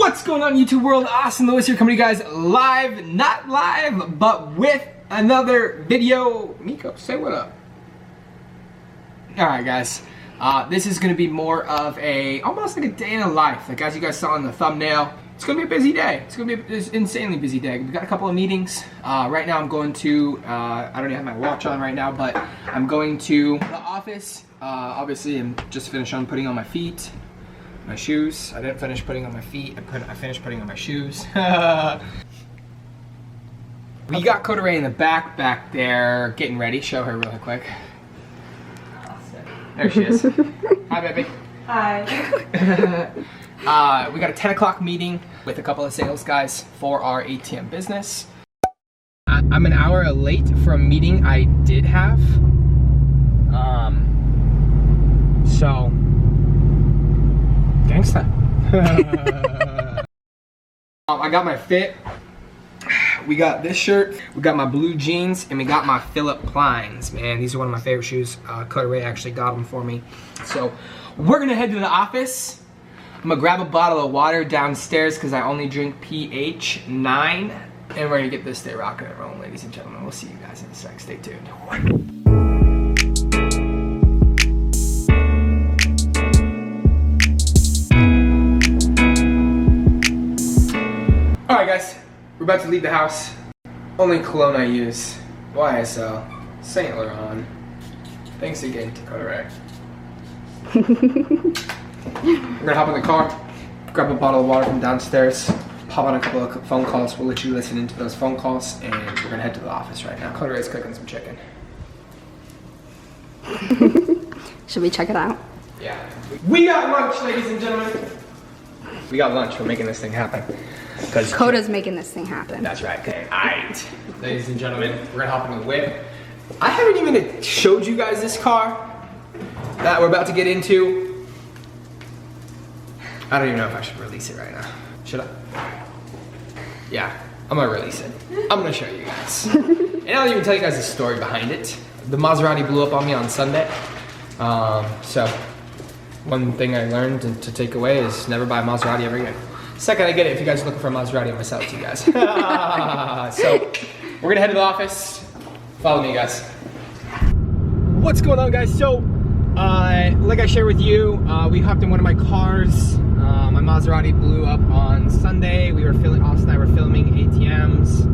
What's going on, YouTube world? Austin Lewis here, coming to you guys live, not live, but with another video. Miko, say what up. Alright guys, this is going to be more of almost like a day in the life. Like as you guys saw in the thumbnail, it's going to be a busy day. It's going to be an insanely busy day. We've got a couple of meetings. Right now I'm going to, I don't even have my watch on right now, but I'm going to the office. Obviously I'm just finished on putting on my feet. My shoes. I didn't finish putting on my feet. I finished putting on my shoes. We got Coda in the back there getting ready. Show her really quick. There she is. Hi, baby. Hi. We got a 10 o'clock meeting with a couple of sales guys for our ATM business. I'm an hour late from a meeting I did have. So gangsta. I got my fit. We got this shirt. We got my blue jeans, and we got my Philip Pleins. Man, these are one of my favorite shoes. Coda Ray actually got them for me. So we're gonna head to the office. I'm gonna grab a bottle of water downstairs because I only drink pH 9, and we're gonna get this day rocking and rolling, ladies and gentlemen. We'll see you guys in a sec. Stay tuned. Alright guys, we're about to leave the house. Only cologne I use, YSL, Saint Laurent. Thanks again to Coda Ray. We're gonna hop in the car, grab a bottle of water from downstairs, pop on a couple of phone calls. We'll let you listen into those phone calls, and we're gonna head to the office right now. Coda Ray's cooking some chicken. Should we check it out? Yeah. We got lunch, ladies and gentlemen. We got lunch. We're making this thing happen. Coda's making this thing happen. That's right. Okay. Alright, ladies and gentlemen, we're gonna hop in the whip. I haven't even showed you guys this car that we're about to get into. I don't even know if I should release it right now. Should I? Yeah, I'm gonna release it. I'm gonna show you guys. And I'll even tell you guys the story behind it. The Maserati blew up on me on Sunday. So one thing I learned to take away is never buy a Maserati ever again. Second, I get it. If you guys are looking for a Maserati, I'm gonna sell it to you guys. So we're gonna head to the office. Follow me, guys. What's going on, guys? So, like I shared with you, we hopped in one of my cars. My Maserati blew up on Sunday. Austin and I were filming ATMs.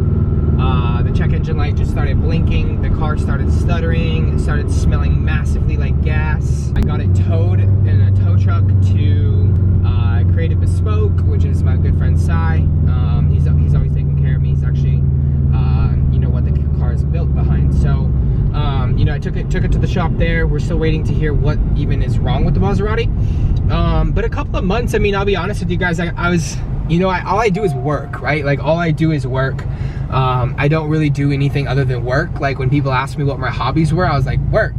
The check engine light just started blinking. The car started stuttering. It started smelling massively like gas. I got it towed in a tow truck to Creative Bespoke, which is my good friend Sai. He's always taking care of me. He's actually, you know, what the car is built behind. So, you know, I took it to the shop there. We're still waiting to hear what even is wrong with the Maserati. But a couple of months, I mean, I'll be honest with you guys, I was, you know, all I do is work, right? Like all I do is work. I don't really do anything other than work. Like when people ask me what my hobbies were, I was like, work.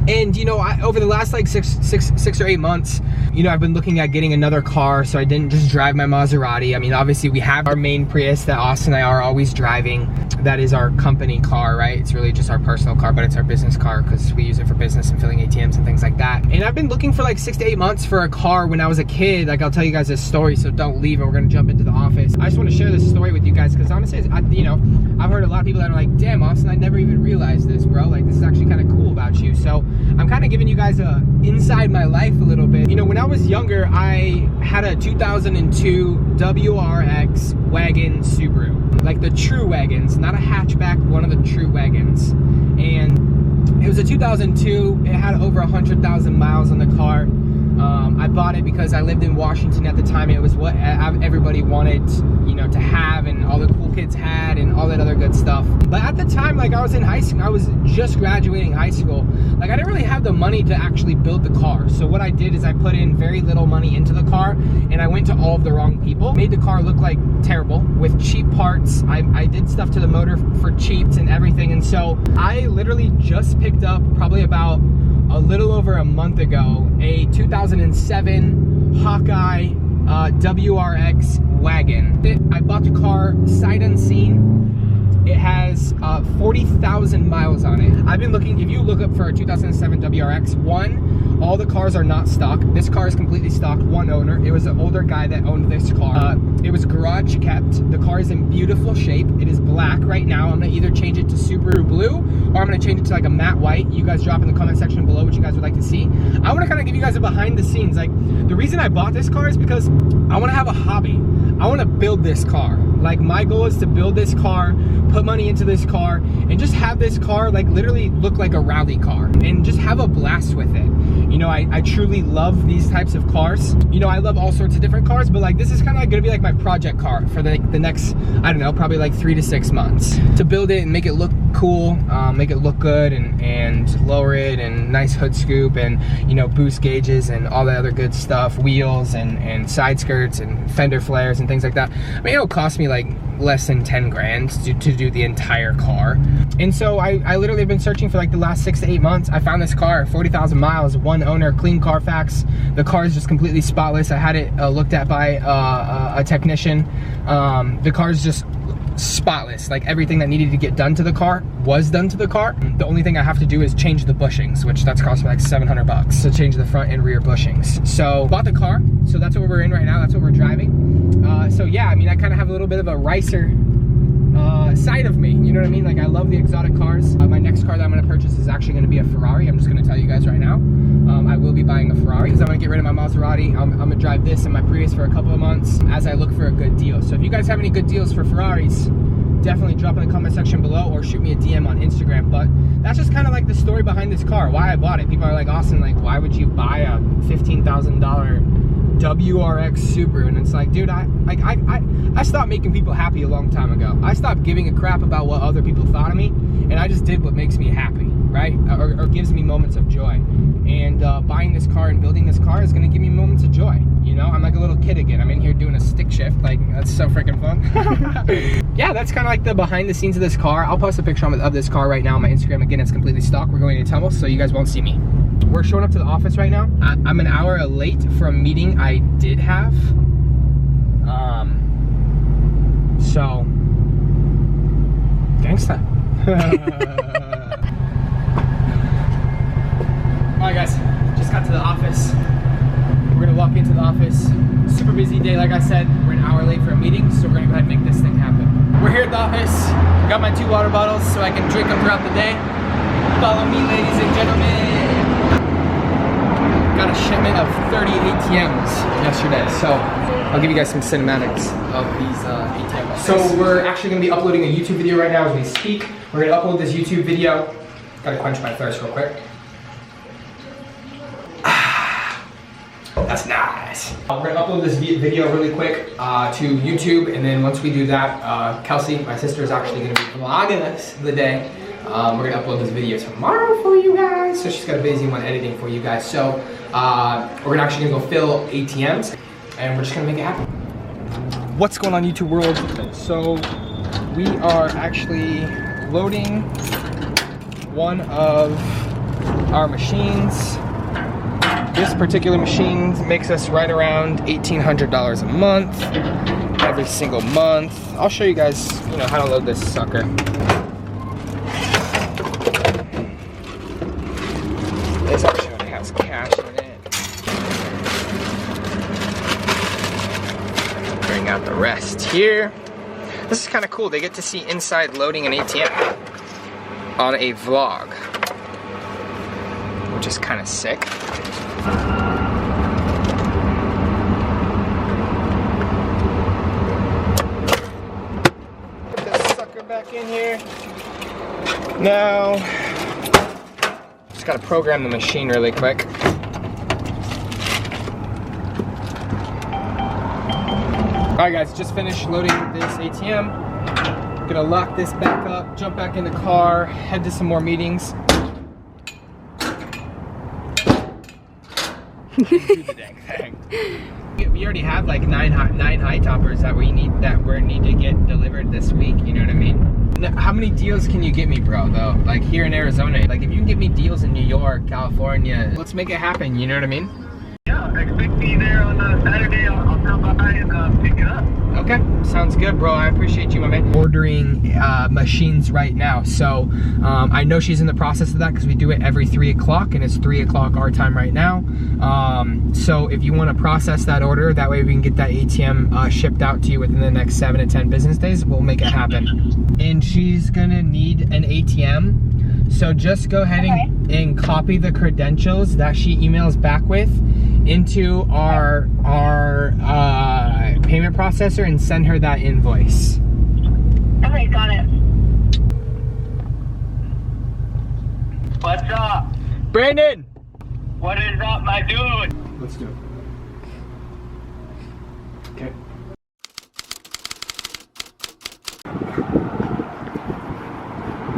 And you know, over the last like six or 8 months, you know, I've been looking at getting another car, so I didn't just drive my Maserati. I mean, obviously we have our main Prius that Austin and I are always driving. That is our company car, right? It's really just our personal car, but it's our business car because we use it for business and filling ATMs and things like that. And I've been looking for like 6 to 8 months for a car when I was a kid. Like I'll tell you guys this story, so don't leave and we're gonna jump into the office. I just want to share this story with you guys because honestly, you know, I've heard a lot of people that are like, damn, Austin, I never even realized this, bro. Like this is actually kind of cool about you. So I'm kind of giving you guys a inside my life a little bit. You know, when I was younger, I had a 2002 WRX wagon Subaru. Like the true wagons, not a hatchback, one of the true wagons. And it was a 2002, it had over 100,000 miles on the car. I bought it because I lived in Washington at the time. It was what everybody wanted, you know, to have, and all the cool kids had, and all that other good stuff. But at the time, like I was in high school, I was just graduating high school. Like I didn't really have the money to actually build the car. So what I did is I put in very little money into the car, and I went to all of the wrong people. Made the car look like terrible with cheap parts. I did stuff to the motor for cheap and everything. And so I literally just picked up probably about a little over a month ago a 2007 Hawkeye WRX wagon. I bought the car sight unseen. It has 40,000 miles on it. I've been looking, if you look up for a 2007 WRX-1, all the cars are not stock. This car is completely stock, one owner. It was an older guy that owned this car. It was garage kept. The car is in beautiful shape. It is black right now. I'm gonna either change it to Subaru blue, or I'm gonna change it to like a matte white. You guys drop in the comment section below what you guys would like to see. I wanna kind of give you guys a behind the scenes. Like, the reason I bought this car is because I wanna have a hobby. I wanna build this car. Like, my goal is to build this car, put money into this car, and just have this car like literally look like a rally car and just have a blast with it. You know, I truly love these types of cars. You know, I love all sorts of different cars, but like this is kind of like gonna be like my project car for the next, I don't know, probably like 3 to 6 months. To build it and make it look cool, make it look good, and lower it, and nice hood scoop, and you know, boost gauges and all that other good stuff, wheels and side skirts and fender flares and things like that. I mean, it'll cost me like less than 10 grand to do the entire car. And so I literally have been searching for like the last 6 to 8 months. I found this car, 40,000 miles, one owner, clean Carfax. The car is just completely spotless. I had it looked at by a technician. The car is just spotless. Like, everything that needed to get done to the car was done to the car. The only thing I have to do is change the bushings, which that's cost me like 700 bucks to change the front and rear bushings. So bought the car, so that's what we're in right now. That's what we're driving. So yeah, I mean, I kind of have a little bit of a racer side of me, you know what I mean? Like, I love the exotic cars. My next car that I'm going to purchase is actually going to be a Ferrari. I'm just going to tell you guys right now. I will be buying a Ferrari because I'm going to get rid of my Maserati. I'm going to drive this and my Prius for a couple of months as I look for a good deal. So if you guys have any good deals for Ferraris, definitely drop in the comment section below or shoot me a DM on Instagram. But that's just kind of like the story behind this car, why I bought it. People are like, Austin, like, why would you buy a $15,000 WRX Subaru? And it's like, dude, I stopped making people happy a long time ago. I stopped giving a crap about what other people thought of me, and I just did what makes me happy, right? Or gives me moments of joy. And buying this car and building this car is gonna give me moments of joy. You know, I'm like a little kid again. I'm in here doing a stick shift. Like, that's so freaking fun. Yeah, that's kind of like the behind the scenes of this car. I'll post a picture of this car right now on my Instagram. Again, it's completely stock. We're going to Temple, so you guys won't see me. We're showing up to the office right now. I'm an hour late for a meeting I did have. So, gangsta. Alright guys, just got to the office. We're gonna walk into the office. Super busy day, like I said. We're an hour late for a meeting, so we're gonna go ahead and make this thing happen. We're here at the office. Got my 2 water bottles so I can drink them throughout the day. Follow me, ladies and gentlemen. Got a shipment of 30 ATMs yesterday, so I'll give you guys some cinematics of these ATMs. So we're actually gonna be uploading a YouTube video right now as we speak. We're gonna upload this YouTube video. Gotta quench my thirst real quick. That's nice. We're gonna upload this video really quick to YouTube, and then once we do that, Kelsey, my sister, is actually gonna be vlogging us the day. We're gonna upload this video tomorrow for you guys, so she's got a busy one editing for you guys. So we're gonna actually go fill ATMs, and we're just gonna make it happen. What's going on, YouTube world? So we are actually loading one of our machines. This particular machine makes us right around $1,800 a month, every single month. I'll show you guys, you know, how to load this sucker. This actually only has cash in it. Bring out the rest here. This is kind of cool. They get to see inside loading an ATM on a vlog, which is kind of sick. Put this sucker back in here. Now, just gotta program the machine really quick. Alright guys, just finished loading this ATM. Gonna lock this back up, jump back in the car, head to some more meetings. Do the dang thing. We already have like nine high toppers that we need to get delivered this week. You know what I mean? Now, how many deals can you get me, bro? Though, like here in Arizona, like if you can get me deals in New York, California, let's make it happen. You know what I mean? Yeah, expect me there on Saturday. I'll come by and pick it up. Okay, Sounds good, bro. I appreciate you, my man. Ordering machines right now. So I know she's in the process of that because we do it every 3 o'clock and it's 3 o'clock our time right now. So if you want to process that order, that way we can get that ATM shipped out to you within the next 7 to 10 business days, we'll make it happen. And she's gonna need an ATM. So just go ahead and copy the credentials that she emails back with into our payment processor and send her that invoice. Okay, got it. What's up? Brandon! What is up, my dude? Let's do it. Okay.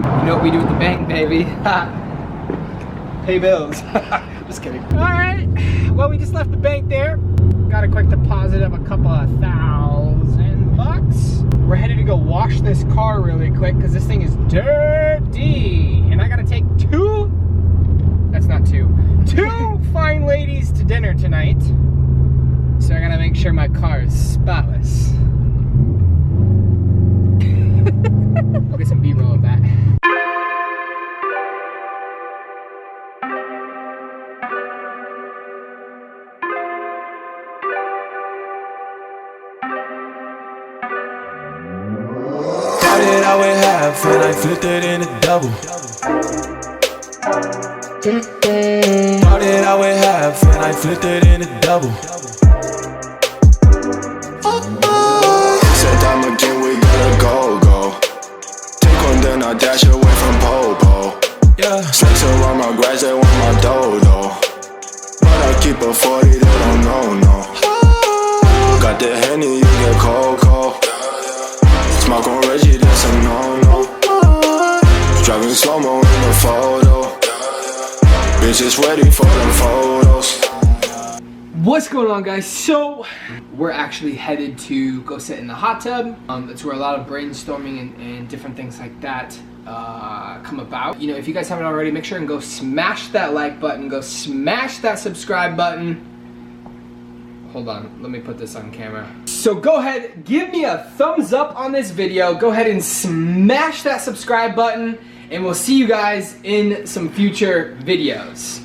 You know what we do with the bank, baby? Pay bills. Just kidding. All right. Well, we just left the bank there. Got a quick deposit of a couple of $1,000. We're headed to go wash this car really quick because this thing is dirty. And I gotta take two fine ladies to dinner tonight. So I gotta make sure my car is spotless. I'll get some B-roll of that. Started out with half and I flipped it in a double. Started out with half and I flipped it in a double. Said time again we gotta go. Take one then I dash away from Popo. Yeah, snakes around my grass, they want my dodo. But I keep a 40, they don't know. Got the Henny, you get cold. Smoke on Reggie, that's a no-no. Driving slow-mo in the photo. Bitches ready for them photos. What's going on, guys? So we're actually headed to go sit in the hot tub. That's where a lot of brainstorming and different things like that come about. You know, if you guys haven't already, make sure and go smash that like button, go smash that subscribe button. Hold on, let me put this on camera. So go ahead, give me a thumbs up on this video. Go ahead and smash that subscribe button, and we'll see you guys in some future videos.